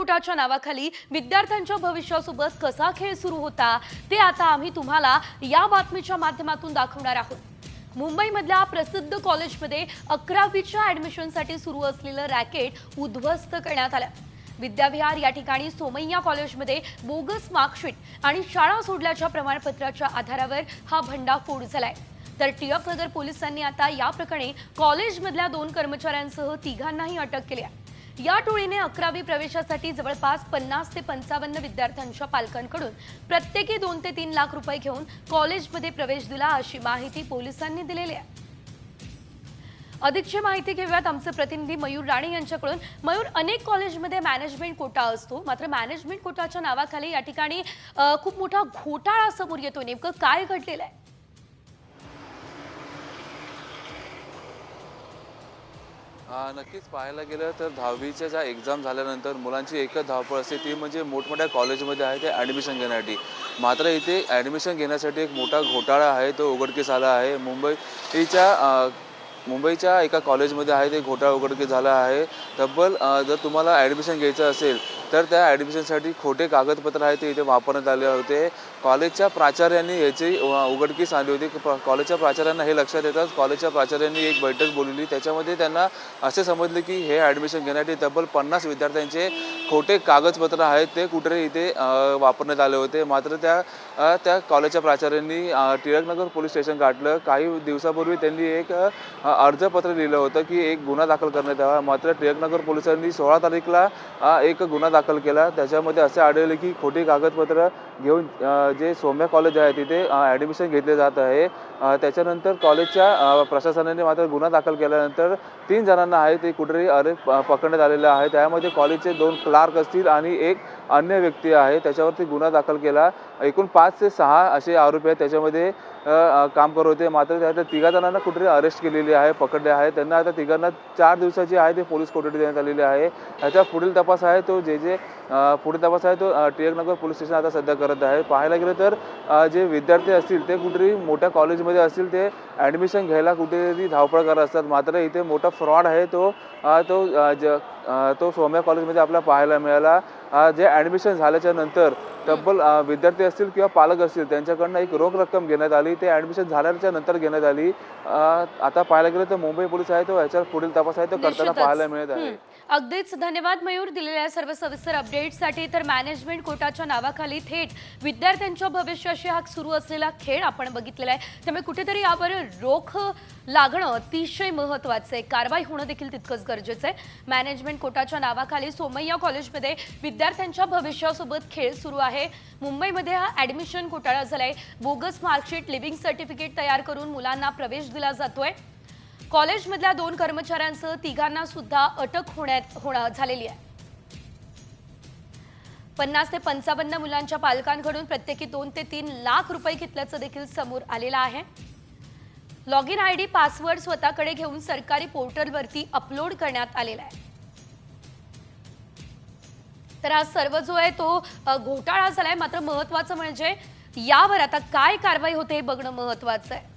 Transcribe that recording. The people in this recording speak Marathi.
कोटाच्या नावाखाली विद्यार्थ्यांच्या भविष्यासोबत कसा खेळ सुरू होता ते आता आम्ही तुम्हाला या बातमीच्या माध्यमातून दाखवणार आहोत। मुंबईमधल्या प्रसिद्ध कॉलेजमध्ये 11वीच्या ॲडमिशनसाठी सुरू असलेलं रॅकेट उद्ध्वस्त करण्यात आलं। विद्याविहार या ठिकाणी सोमय्या कॉलेजमध्ये बोगस मार्कशीट आणि शाळा सोडल्याच्या प्रमाणपत्राच्या आधारावर हा भंडाफोड झालाय। तर टिळक नगर पोलिसांनी आता या प्रकरणी कॉलेजमधल्या 2 कर्मचाऱ्यांसह 3घांनाही अटक केली आहे। या टोळीने 11वी प्रवेशासाठी जवळपास 50 ते 55 विद्यार्थ्यांच्या पालकांकडून प्रत्येकी 2 ते 3 लाख रुपये घेऊन कॉलेजमध्ये प्रवेश दिला अशी माहिती पोलिसांनी दिलेली आहे। अधिकची माहिती घेऊयात आमचे प्रतिनिधी मयूर राणे यांच्याकडून। मयूर, अनेक कॉलेजमध्ये मॅनेजमेंट कोटा असतो, मात्र मॅनेजमेंट कोटाच्या नावाखाली या ठिकाणी खूप मोठा घोटाळा समोर येतो। नेमकं काय घडलेलं आहे? नक्कीच पाहायला गेलं तर 10वीच्या ज्या एक्झाम झाल्यानंतर मुलांची एकच धावपळ असते, ती म्हणजे मोठमोठ्या कॉलेजमध्ये आहे ते ॲडमिशन घेण्यासाठी। मात्र इथे ॲडमिशन घेण्यासाठी एक मोठा घोटाळा आहे तो उघडकीस आला आहे। मुंबईच्या एका कॉलेजमध्ये आहे ते घोटाळा उघडकीस झाला आहे। तब्बल जर तुम्हाला ॲडमिशन घ्यायचं असेल तर त्या ॲडमिशनसाठी खोटे कागदपत्र आहे ते इथे वापरण्यात आले होते। कॉलेजच्या प्राचार्यांनी याची उघडकीस आणली होती। कॉलेजच्या प्राचार्यांना हे लक्षात येताच कॉलेजच्या प्राचार्यांनी एक बैठक बोलवली। त्याच्यामध्ये त्यांना असे समजले की हे ॲडमिशन घेण्यासाठी तब्बल 50 विद्यार्थ्यांचे खोटे कागदपत्र आहेत ते कुठे इथे वापरण्यात आले होते। मात्र त्या कॉलेजच्या प्राचार्यांनी टिळकनगर पोलीस स्टेशन गाठलं। काही दिवसापूर्वी त्यांनी एक अर्जपत्र लिहिलं होतं की एक गुन्हा दाखल करण्यात यावा। मात्र टिळकनगर पोलिसांनी 16 तारीखला एक गुन्हा दाखल केला। त्याच्यामध्ये असे आढळले की खोटी कागदपत्र घेऊन जे सोम्या कॉलेज आहे तिथे ॲडमिशन घेतले जात आहे। त्याच्यानंतर कॉलेजच्या प्रशासनाने मात्र गुन्हा दाखल केल्यानंतर 3 जणांना आहे ते कुठेतरी पकडण्यात आलेलं आहे। त्यामध्ये कॉलेजचे 2 क्लार्क असतील आणि एक अन्य व्यक्ती आहे, त्याच्यावरती गुन्हा दाखल केला। एकूण 5 ते 6 असे आरोपी आहेत त्याच्यामध्ये काम करत होते। मात्र त्या 3 जणांना कुठेतरी अरेस्ट केलेली आहे, पकडले आहे। त्यांना आता 3घांना 4 दिवसाची आहे ते पोलीस कोठडी देण्यात आलेली आहे। याचा पुढील तपास आहे तो पुढील तपास आहे तो टिळकनगर पोलीस स्टेशन आता सध्या करत आहे। पाहायला गेलं तर जे विद्यार्थी असतील ते कुठेतरी मोठ्या कॉलेजमध्ये असतील ते ॲडमिशन घ्यायला कुठेतरी धावपळ करत असतात। मात्र इथे मोठा फ्रॉड आहे तो सोम्या कॉलेजमध्ये आपल्याला पाहायला मिळाला। जे ॲडमिशन झाल्याच्या नंतर तब्बल विद्यार्थी असतील किंवा पालक असतील त्यांच्याकडनं एक रोख रक्कम घेण्यात आली, ते ॲडमिशन झाल्याच्या नंतर घेण्यात आली। आता पाहायला गेलं तर मुंबई पोलीस आहे तो याच्यावर पुढील तपास आहे तो करताना पाहायला मिळत आहे। अगदीच धन्यवाद मयूर दिलेल्या सर्व सविस्तर अपडेट्ससाठी। तर मॅनेजमेंट कोटाच्या नावाखाली थेट विद्यार्थ्यांच्या भविष्याशी हा सुरू असलेला खेळ आपण बघितलेला आहे। त्यामुळे कुठेतरी यावर रोख लागणं अतिशय महत्त्वाचं आहे, कारवाई होणं देखील तितकंच गरजेचं आहे। मॅनेजमेंट कोटाच्या नावाखाली सोमय्या कॉलेजमध्ये विद्यार्थ्यांच्या भविष्यासोबत खेळ सुरू आहे। मुंबईमध्ये हा ॲडमिशन घोटाळा झालाय। बोगस मार्कशीट, लिव्हिंग सर्टिफिकेट तयार करून मुलांना प्रवेश दिला जातोय। कॉलेजमधल्या 2 कर्मचाऱ्यांसह 3घांना सुद्धा अटक झालेली आहे। 50 ते 55 मुलांच्या पालकांकडून प्रत्येकी 2 ते 3 लाख रुपये घेतल्याचं देखील समोर आलेलं आहे। लॉग इन आयडी, पासवर्ड स्वतःकडे घेऊन सरकारी पोर्टलवरती अपलोड करण्यात आलेला आहे। तर हा सर्व जो आहे तो घोटाळा झालाय। मात्र महत्त्वाचं म्हणजे यावर आता काय कारवाई होते हे बघणं महत्त्वाचं आहे।